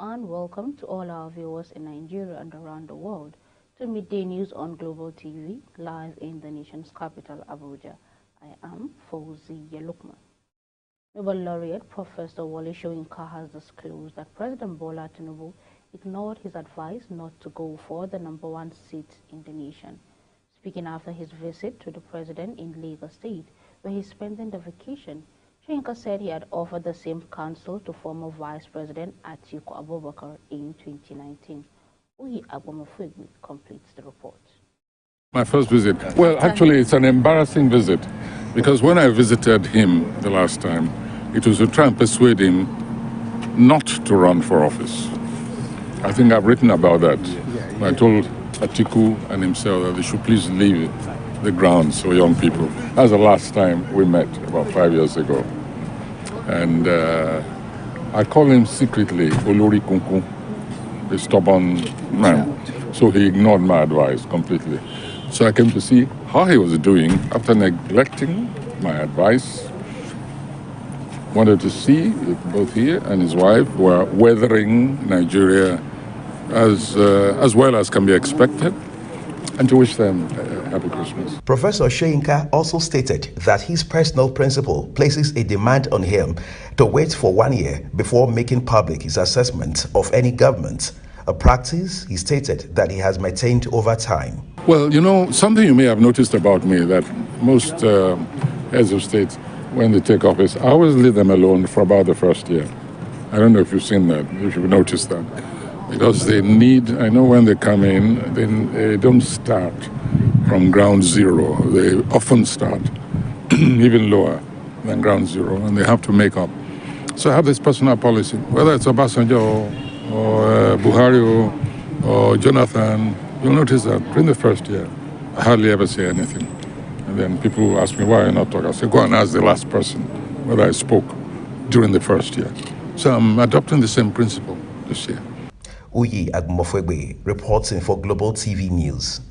and welcome to all our viewers in Nigeria and around the world to Midday News on Global TV, live in the nation's capital, Abuja. I am Fauziya Lukman. Nobel laureate Professor Wole Soyinka has disclosed that President Bola Tinubu ignored his advice not to go for the #1 seat in the nation. Speaking after his visit to the president in Lagos State, where he's spending the vacation, Soyinka said he had offered the same counsel to former Vice President Atiku Abubakar in 2019. Uyi Agbomofuegbe completes the report. My first visit. Well, actually, it's an embarrassing visit because when I visited him the last time, it was to try and persuade him not to run for office. I think I've written about that. I told Atiku and himself that they should please leave the grounds for young people. That's the last time we met, about 5 years ago. And I call him secretly Olori Kunkun, a stubborn man. So he ignored my advice completely. So I came to see how he was doing after neglecting my advice. Wanted to see if both he and his wife were weathering Nigeria as well as can be expected, and to wish them a happy Christmas. Professor Soyinka also stated that his personal principle places a demand on him to wait for 1 year before making public his assessment of any government, a practice he stated that he has maintained over time. Well, you know, something you may have noticed about me that most heads of state, when they take office, I always leave them alone for about the first year. I don't know if you've seen that, if you've noticed that. Because they need, I know when they come in, they don't start from ground zero. They often start even lower than ground zero, and they have to make up. So I have this personal policy, whether it's Obasanjo or Buhari or Jonathan, you'll notice that during the first year, I hardly ever say anything. And then people ask me, why are you not talking? I say, go and ask the last person whether I spoke during the first year. So I'm adopting the same principle this year. Uyi Agbomofuegbe reporting for Global TV News.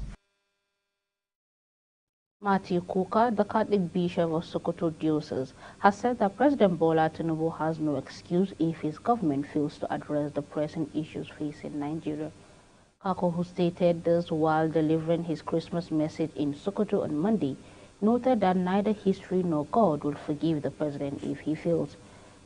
Matthew Kuka, the Catholic Bishop of Sokoto Diocese, has said that President Bola Tinubu has no excuse if his government fails to address the pressing issues facing Nigeria. Kako, who stated this while delivering his Christmas message in Sokoto on Monday, noted that neither history nor God will forgive the president if he fails.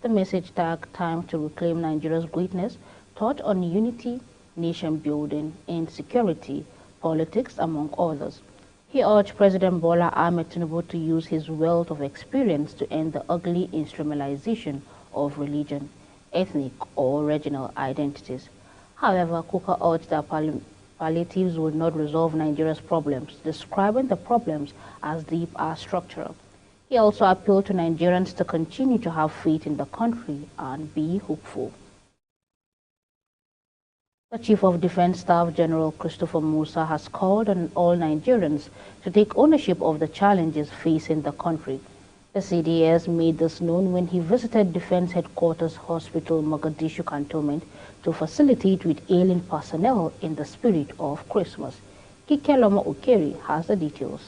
The message tagged "Time to Reclaim Nigeria's Greatness" taught on unity, nation building, and security, politics, among others. He urged President Bola Ahmed Tinubu to use his wealth of experience to end the ugly instrumentalization of religion, ethnic, or regional identities. However, Kuka urged that palliatives will not resolve Nigeria's problems, describing the problems as deep as structural. He also appealed to Nigerians to continue to have faith in the country and be hopeful. The Chief of Defense Staff, General Christopher Musa, has called on all Nigerians to take ownership of the challenges facing the country. The CDS made this known when he visited Defense Headquarters Hospital, Mogadishu Cantonment, to facilitate with ailing personnel in the spirit of Christmas. Kikeloma Okeri has the details.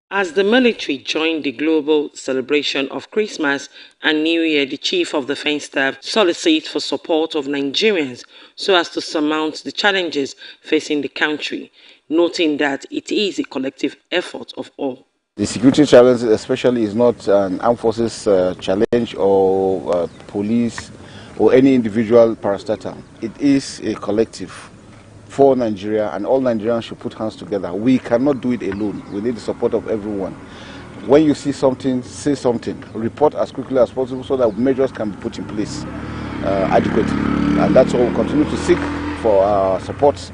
As the military joined the global celebration of Christmas and New Year, the Chief of Defense Staff solicits for support of Nigerians so as to surmount the challenges facing the country, noting that it is a collective effort of all. The security challenge especially is not an armed forces challenge or police or any individual parastatal. It is a collective for Nigeria, and all Nigerians should put hands together. We cannot do it alone. We need the support of everyone. When you see something, say something. Report as quickly as possible so that measures can be put in place adequately. And that's all we continue to seek for support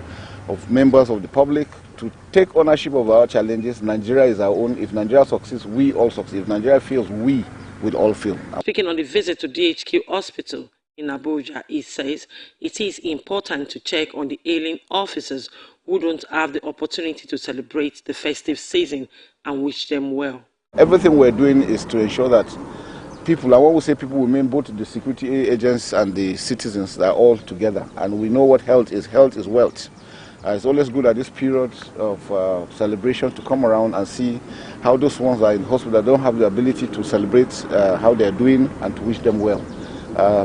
of members of the public to take ownership of our challenges. Nigeria is our own. If Nigeria succeeds, we all succeed. If Nigeria fails, we will all fail. Speaking on the visit to DHQ Hospital in Abuja, he says it is important to check on the ailing officers who don't have the opportunity to celebrate the festive season and wish them well. Everything we're doing is to ensure that people, and when we say people, we mean both the security agents and the citizens, are all together. And we know what health is. Health is wealth. It's always good at this period of celebration to come around and see how those ones are in hospital that don't have the ability to celebrate how they're doing and to wish them well.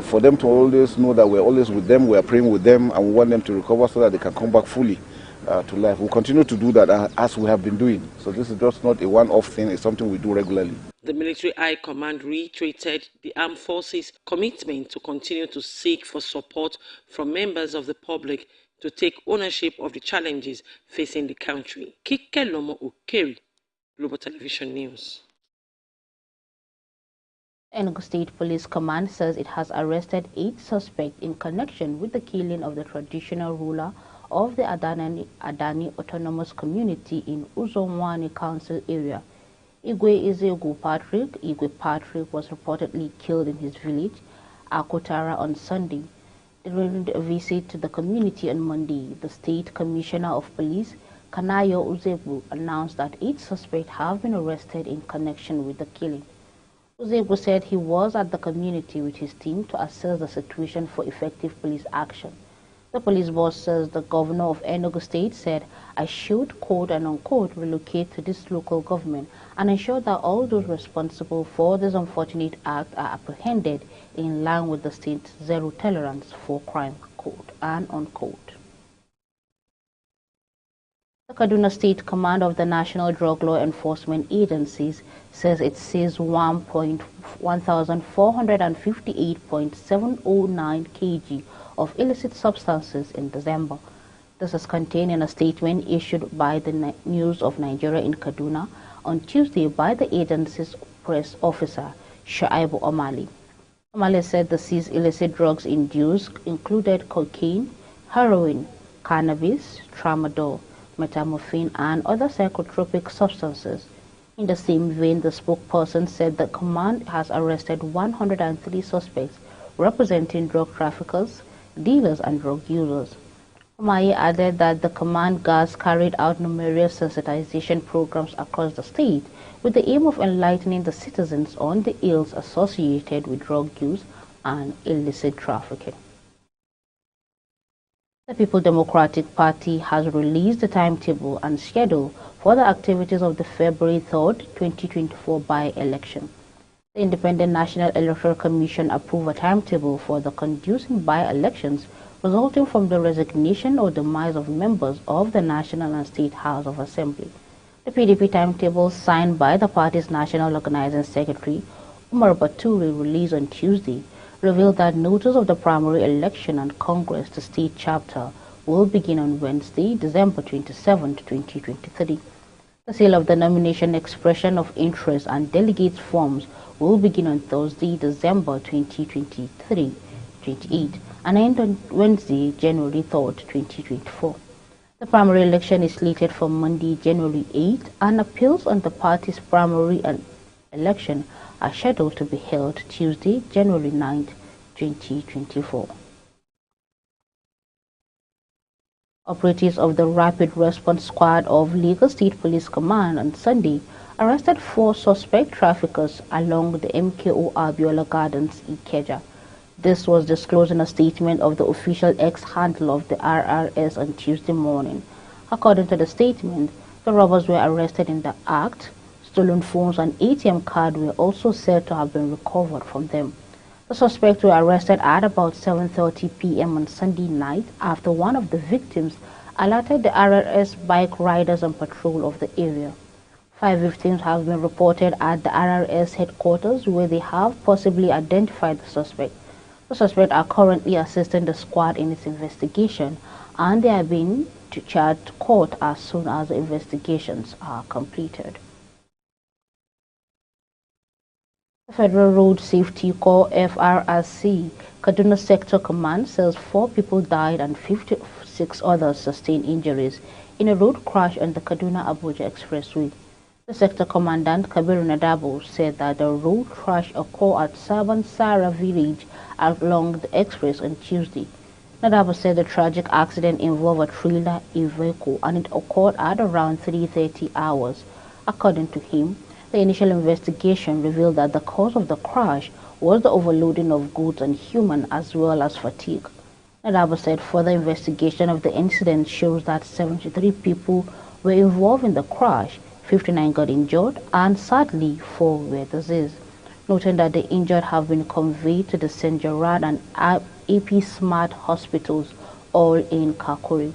for them to always know that we're always with them, we're praying with them, and we want them to recover so that they can come back fully to life. We'll continue to do that as we have been doing. So this is just not a one-off thing, it's something we do regularly. The Military High Command reiterated the Armed Forces' commitment to continue to seek for support from members of the public to take ownership of the challenges facing the country. Kike Lomo Okeri, Global Television News. Enugu State Police Command says it has arrested 8 suspects in connection with the killing of the traditional ruler of the Adani Autonomous Community in Uzonwani Council area. Igwe Ezegu Patrick was reportedly killed in his village, Akotara, on Sunday. During a visit to the community on Monday, the State Commissioner of Police, Kanayo Uzebu, announced that 8 suspects have been arrested in connection with the killing. Uzebu said he was at the community with his team to assess the situation for effective police action. The police boss says the governor of Enugu State said, "I should, quote and unquote, relocate to this local government and ensure that all those responsible for this unfortunate act are apprehended in line with the state's zero tolerance for crime, quote and unquote." The Kaduna State Command of the National Drug Law Enforcement Agencies says it seized 1,458.709 kg of illicit substances in December. This is contained in a statement issued by the News of Nigeria in Kaduna on Tuesday by the agency's press officer, Shaibu Omali. Omali said the seized illicit drugs included cocaine, heroin, cannabis, tramadol, metamorphine, and other psychotropic substances. In the same vein, the spokesperson said the command has arrested 103 suspects representing drug traffickers, dealers, and drug users. Omaye added that the command guards carried out numerous sensitization programs across the state with the aim of enlightening the citizens on the ills associated with drug use and illicit trafficking. The People Democratic Party has released the timetable and schedule for the activities of the February 3rd, 2024 by-election. The Independent National Electoral Commission approved a timetable for the conducing by-elections resulting from the resignation or demise of members of the National and State House of Assembly. The PDP timetable, signed by the party's National Organizing Secretary, Umar Baturi, released on Tuesday, revealed that notice of the primary election and Congress to state chapter will begin on Wednesday, December 27, 2023. The sale of the nomination expression of interest and delegates forms will begin on Thursday, December 28, and end on Wednesday, January 3rd, 2024. The primary election is slated for Monday, January 8, and appeals on the party's primary election are scheduled to be held Tuesday, January 9, 2024. Operatives of the Rapid Response Squad of Lagos State Police Command on Sunday arrested 4 suspect traffickers along the MKO Abiola Gardens, Ikeja. This was disclosed in a statement of the official ex-handler of the RRS on Tuesday morning. According to the statement, the robbers were arrested in the act. Stolen phones and ATM card were also said to have been recovered from them. The suspects were arrested at about 7:30 p.m. on Sunday night after one of the victims alerted the RRS bike riders on patrol of the area. 5 victims have been reported at the RRS headquarters where they have possibly identified the suspect. The suspects are currently assisting the squad in its investigation, and they are being charged to court as soon as the investigations are completed. The Federal Road Safety Corps FRSC Kaduna Sector Command says 4 people died and 56 others sustained injuries in a road crash on the Kaduna-Abuja Expressway. The sector commandant, Kabir Nadabo, said that the road crash occurred at Sabansara village along the express on Tuesday. Nadabo said the tragic accident involved a trailer, a vehicle, and it occurred at around 3:30 hours. According to him, the initial investigation revealed that the cause of the crash was the overloading of goods and human as well as fatigue. Nadabo said further investigation of the incident shows that 73 people were involved in the crash, 59 got injured, and sadly 4 were deceased. noting that the injured have been conveyed to the St. Gerard and AP Smart hospitals, all in Kakuri.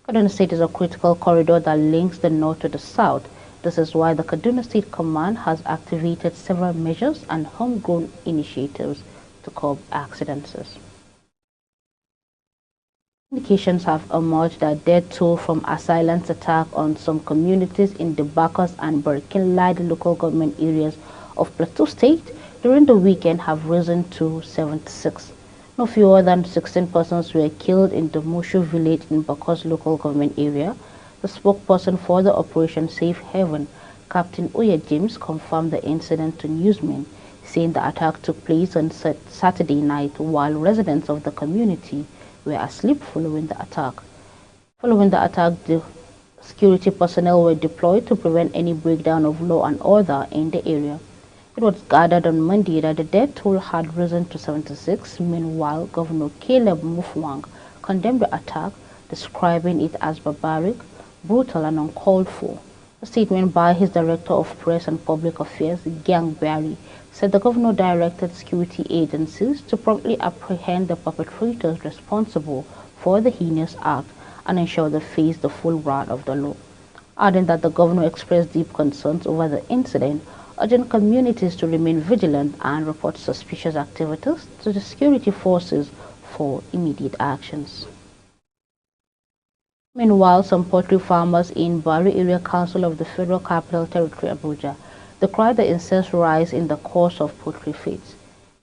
Kaduna State is a critical corridor that links the north to the south. This is why the Kaduna State Command has activated several measures and homegrown initiatives to curb accidents. Indications have emerged that death toll from assailant attack on some communities in the Bacchus and Burkinlade local government areas of Plateau State during the weekend have risen to 76. No fewer than 16 persons were killed in the Mushu village in Bacchus local government area. The spokesperson for the Operation Safe Haven, Captain Oya James, confirmed the incident to newsmen, saying the attack took place on Saturday night while residents of the community were asleep following the attack. Following the attack, the security personnel were deployed to prevent any breakdown of law and order in the area. It was gathered on Monday that the death toll had risen to 76. Meanwhile, Governor Caleb Mufwang condemned the attack, describing it as barbaric, brutal and uncalled for. A statement by his Director of Press and Public Affairs, Gang Barry, said the governor directed security agencies to promptly apprehend the perpetrators responsible for the heinous act and ensure they face the full wrath of the law, adding that the governor expressed deep concerns over the incident, urging communities to remain vigilant and report suspicious activities to the security forces for immediate actions. Meanwhile, some poultry farmers in Bari Area Council of the Federal Capital Territory, Abuja, decried the incessant rise in the cost of poultry feeds.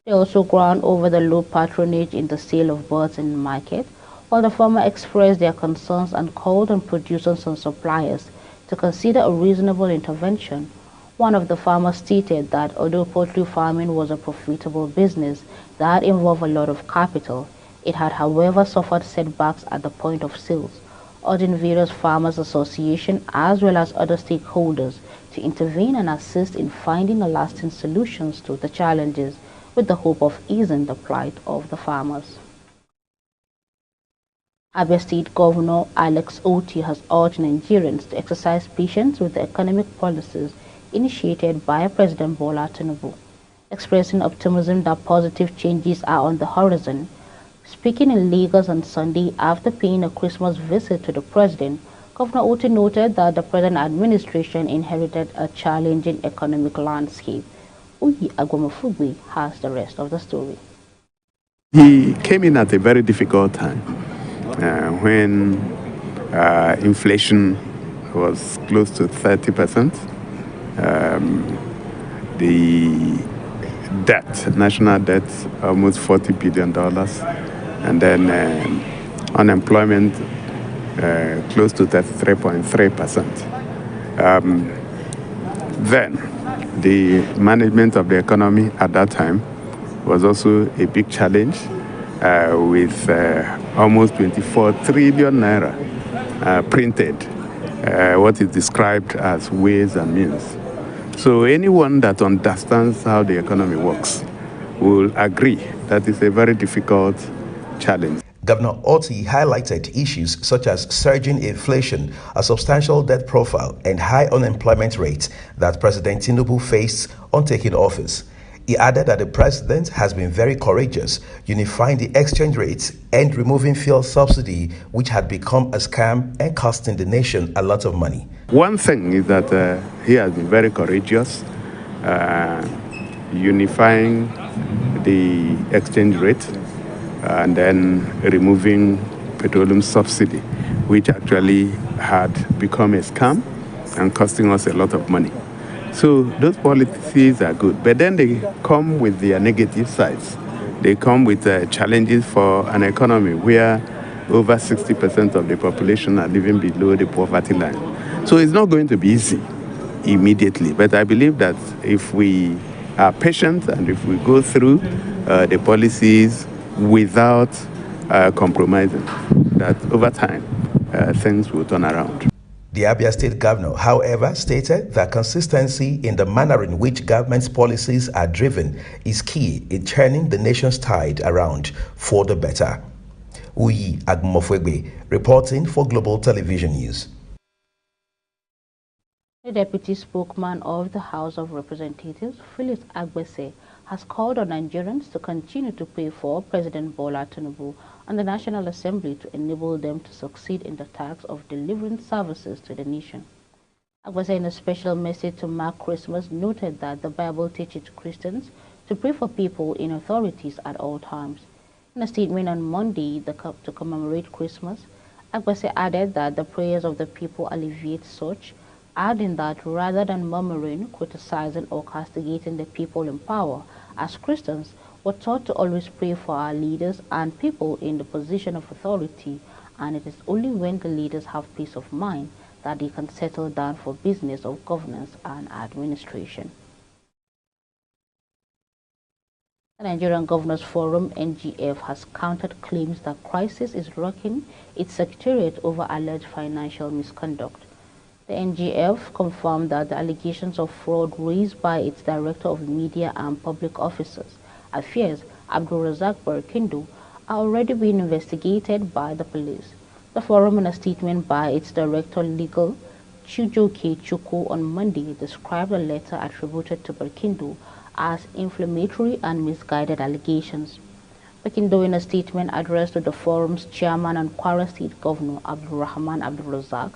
They also ground over the low patronage in the sale of birds in the market, while the farmer expressed their concerns and called on producers and suppliers to consider a reasonable intervention. One of the farmers stated that although poultry farming was a profitable business that involved a lot of capital, it had however suffered setbacks at the point of sales, urging various farmers associations as well as other stakeholders to intervene and assist in finding lasting solutions to the challenges with the hope of easing the plight of the farmers. Abia State Governor Alex Oti has urged Nigerians to exercise patience with the economic policies initiated by President Bola Tinubu, expressing optimism that positive changes are on the horizon. Speaking in Lagos on Sunday after paying a Christmas visit to the president, Governor Oti noted that the present administration inherited a challenging economic landscape. Uyi Agwamafugwe has the rest of the story. He came in at a very difficult time when inflation was close to 30%. The debt, national debt, almost $40 billion, and then unemployment close to 33.3%. Then the management of the economy at that time was also a big challenge with almost 24 trillion naira printed, what is described as ways and means. So anyone that understands how the economy works will agree that it's a very difficult challenge. Governor Oti highlighted issues such as surging inflation, a substantial debt profile, and high unemployment rate that President Tinubu faced on taking office. He added that the president has been very courageous, unifying the exchange rates and removing fuel subsidy, which had become a scam and costing the nation a lot of money. One thing is that he has been very courageous, unifying the exchange rate and then removing petroleum subsidy, which actually had become a scam and costing us a lot of money. So those policies are good, but then they come with their negative sides. They come with challenges for an economy where over 60% of the population are living below the poverty line. So it's not going to be easy immediately, but I believe that if we are patient and if we go through the policies without compromising, that over time things will turn around. The Abia State Governor, however, stated that consistency in the manner in which government's policies are driven is key in turning the nation's tide around for the better. Uyi Agumofwegbe, reporting for Global Television News. The deputy spokesman of the House of Representatives, Phyllis Agbese, has called on Nigerians to continue to pray for President Bola Tinubu and the National Assembly to enable them to succeed in the task of delivering services to the nation. Agbese, in a special message to mark Christmas, noted that the Bible teaches Christians to pray for people in authorities at all times. In a statement on Monday to commemorate Christmas, Agbese added that the prayers of the people alleviate such, adding that rather than murmuring, criticizing, or castigating the people in power, as Christians, we're taught to always pray for our leaders and people in the position of authority, and it is only when the leaders have peace of mind that they can settle down for business of governance and administration. The Nigerian Governors Forum, NGF, has countered claims that Crisis is rocking its secretariat over alleged financial misconduct. The NGF confirmed that the allegations of fraud raised by its Director of Media and Public Affairs, Abdul Razak Barkindo, are already being investigated by the police. The forum, in a statement by its Director Legal, Chijoke Chuku, on Monday, described a letter attributed to Barkindo as inflammatory and misguided allegations. Barkindo, in a statement addressed to the forum's chairman and Kwara State Governor Abdul Rahman Abdul Razak,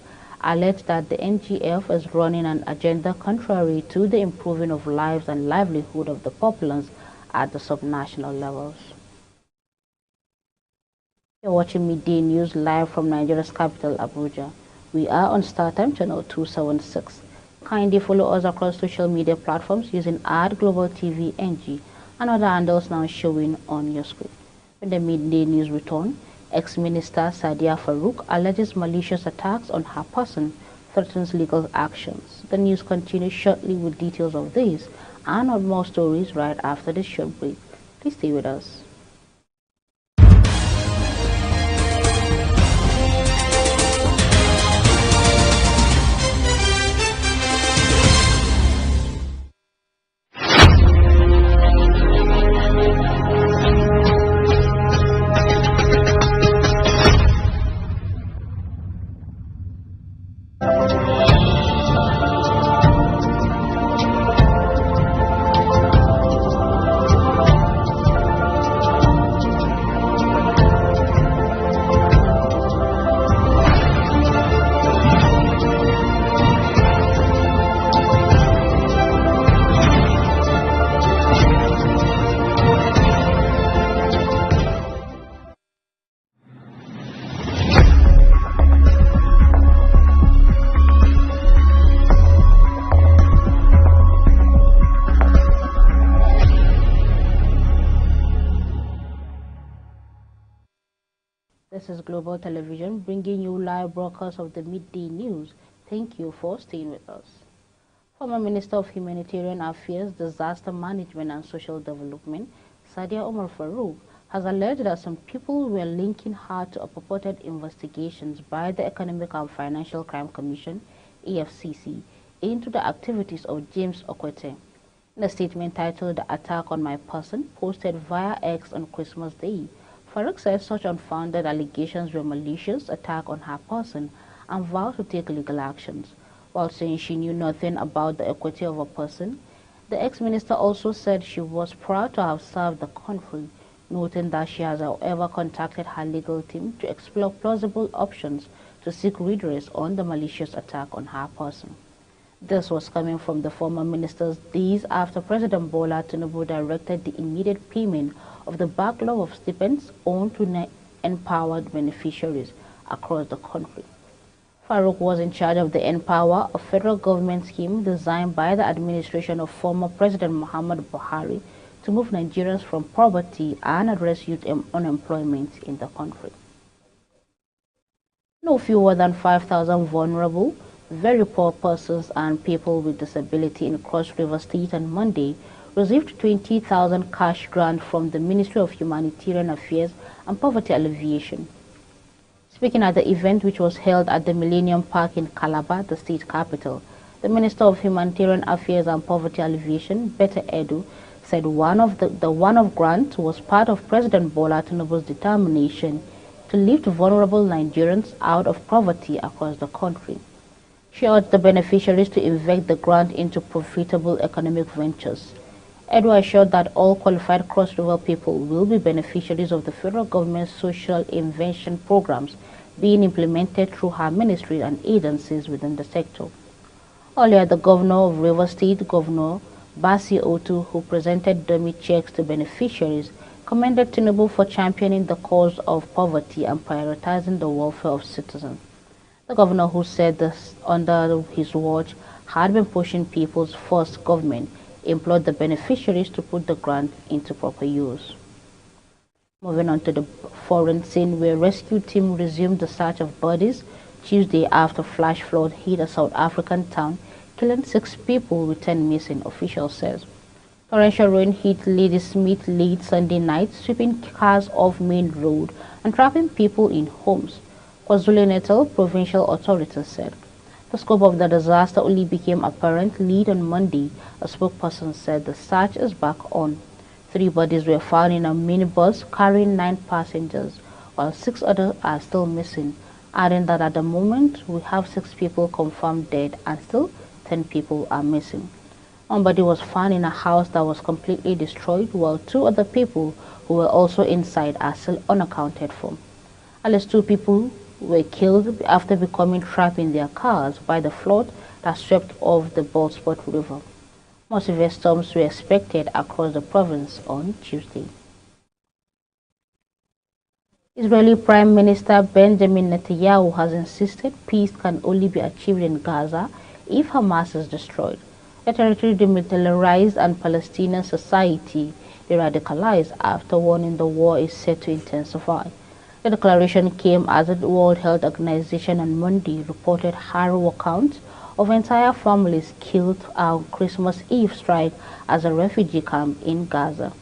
alleged that the NGF is running an agenda contrary to the improving of lives and livelihood of the populace at the subnational levels. You're watching Midday News live from Nigeria's capital, Abuja. We are on StarTime channel 276. Kindly follow us across social media platforms using @GlobalTVNG and other handles now showing on your screen. When the Midday News return, ex-minister Sadia Farouk alleges malicious attacks on her person, threatens legal actions. The news continues shortly with details of this and on more stories right after this short break. Please stay with us. This is Global Television bringing you live broadcasts of the Midday News. Thank you for staying with us. Former Minister of Humanitarian Affairs, Disaster Management and Social Development, Sadia Omar Farouk, has alleged that some people were linking her to a purported investigations by the Economic and Financial Crime Commission, EFCC, into the activities of James Okwete. In a statement titled "The Attack on My Person," posted via X on Christmas Day, Farouk said such unfounded allegations were malicious attack on her person and vowed to take legal actions. While saying she knew nothing about the equity of a person, the ex-minister also said she was proud to have served the country, noting that she has, however, contacted her legal team to explore plausible options to seek redress on the malicious attack on her person. This was coming from the former minister's days after President Bola Tinubu directed the immediate payment of the backlog of stipends owed to empowered beneficiaries across the country. Farouk was in charge of the Empower, a federal government scheme designed by the administration of former President Muhammad Buhari to move Nigerians from poverty and address youth unemployment in the country. No fewer than 5,000 vulnerable, very poor persons and people with disability in Cross River State on Monday received 20,000 cash grant from the Ministry of Humanitarian Affairs and Poverty Alleviation. Speaking at the event, which was held at the Millennium Park in Calabar, the state capital, the Minister of Humanitarian Affairs and Poverty Alleviation, Bete Edu, said one of grant was part of President Bola Tinubu's determination to lift vulnerable Nigerians out of poverty across the country. She urged the beneficiaries to invest the grant into profitable economic ventures. Edward assured that all qualified Cross River people will be beneficiaries of the federal government's social invention programs being implemented through her ministry and agencies within the sector. Earlier, the governor of Rivers State, Governor Basi Otu, who presented dummy checks to beneficiaries, commended Tinubu for championing the cause of poverty and prioritizing the welfare of citizens. The governor, who said this under his watch had been pushing People's First government, implored the beneficiaries to put the grant into proper use. Moving on to the foreign scene, where rescue team resumed the search of bodies Tuesday after flash flood hit a South African town, killing 6 people with 10 missing, officials says. Torrential rain hit Ladysmith late Sunday night, sweeping cars off Main Road and trapping people in homes, KwaZulu-Natal provincial authorities said. The scope of the disaster only became apparent late on Monday. A spokesperson said the search is back on. 3 bodies were found in a minibus carrying 9 passengers, while 6 others are still missing, adding that at the moment we have 6 people confirmed dead and still 10 people are missing. One body was found in a house that was completely destroyed, while 2 other people who were also inside are still unaccounted for. At least 2 people were killed after becoming trapped in their cars by the flood that swept off the Bullsport River. More severe storms were expected across the province on Tuesday. Israeli Prime Minister Benjamin Netanyahu has insisted peace can only be achieved in Gaza if Hamas is destroyed. The territory demilitarized and Palestinian society de-radicalized after warning the war is set to intensify. The declaration came as the World Health Organization on Monday reported harrowing accounts of entire families killed on Christmas Eve strike as a refugee camp in Gaza.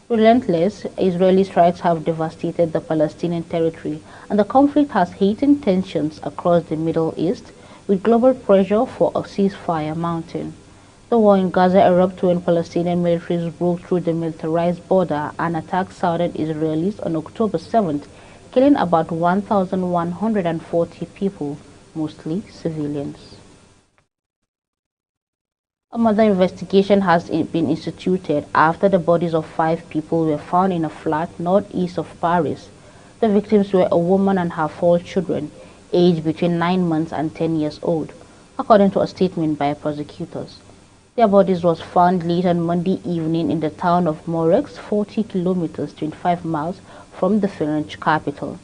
Relentless Israeli strikes have devastated the Palestinian territory, and the conflict has heightened tensions across the Middle East, with global pressure for a ceasefire mounting. The war in Gaza erupted when Palestinian militaries broke through the militarized border and attacked southern Israelis on October 7th, killing about 1,140 people, mostly civilians. A murder investigation has been instituted after the bodies of 5 people were found in a flat northeast of Paris. The victims were a woman and her 4 children, aged between 9 months and 10 years old, according to a statement by prosecutors. Their bodies was found late on Monday evening in the town of Morex, 40 kilometers, 25 miles from the French capital.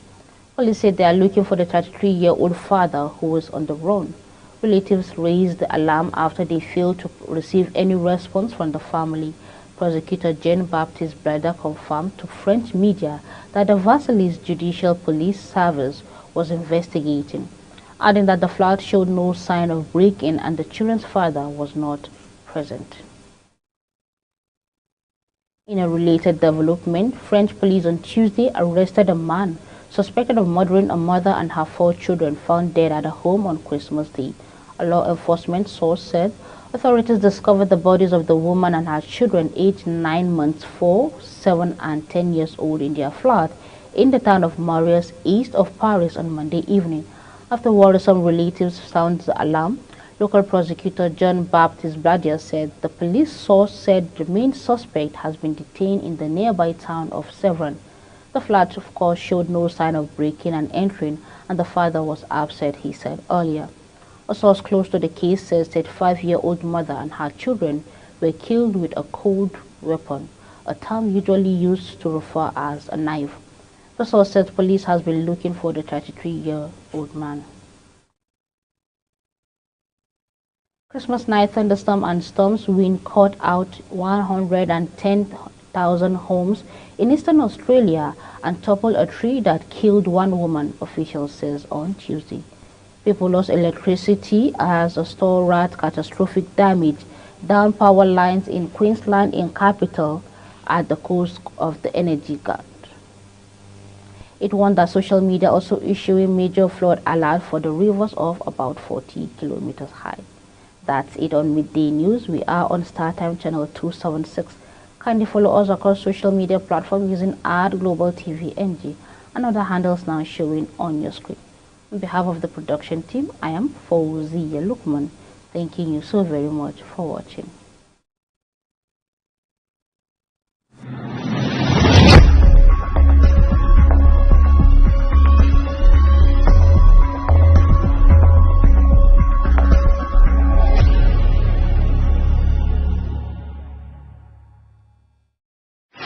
Police said they are looking for the 33-year-old father who was on the run. Relatives raised the alarm after they failed to receive any response from the family. Prosecutor Jean-Baptiste Breda confirmed to French media that the Versailles Judicial Police Service was investigating, adding that the flat showed no sign of break-in and the children's father was not present. In a related development, French police on Tuesday arrested a man suspected of murdering a mother and her 4 children found dead at a home on Christmas Day. A law enforcement source said authorities discovered the bodies of the woman and her children aged 9 months, 4, 7, and 10 years old in their flat in the town of Marius, east of Paris on Monday evening. After worrisome relatives sounded the alarm, local prosecutor Jean-Baptiste Breda said the police source said the main suspect has been detained in the nearby town of Sevran. The flat, of course, showed no sign of breaking and entering, and the father was upset, he said earlier. A source close to the case says that 5-year-old mother and her children were killed with a cold weapon, a term usually used to refer as a knife. The source said police has been looking for the 33-year-old man. Christmas night thunderstorm and storms wind caught out 110,000 homes in eastern Australia and toppled a tree that killed 1 woman, officials says on Tuesday. People lost electricity as a storm wrought catastrophic damage down power lines in Queensland in capital at the coast of the energy guard. It warned that social media also issuing major flood alert for the rivers of about 40 kilometers high. That's it on Midday News. We are on StarTime channel 276. Kindly follow us across social media platforms using @GlobalTVNG and other handles now showing on your screen. On behalf of the production team, I am Fawziya Lukman, thanking you so very much for watching.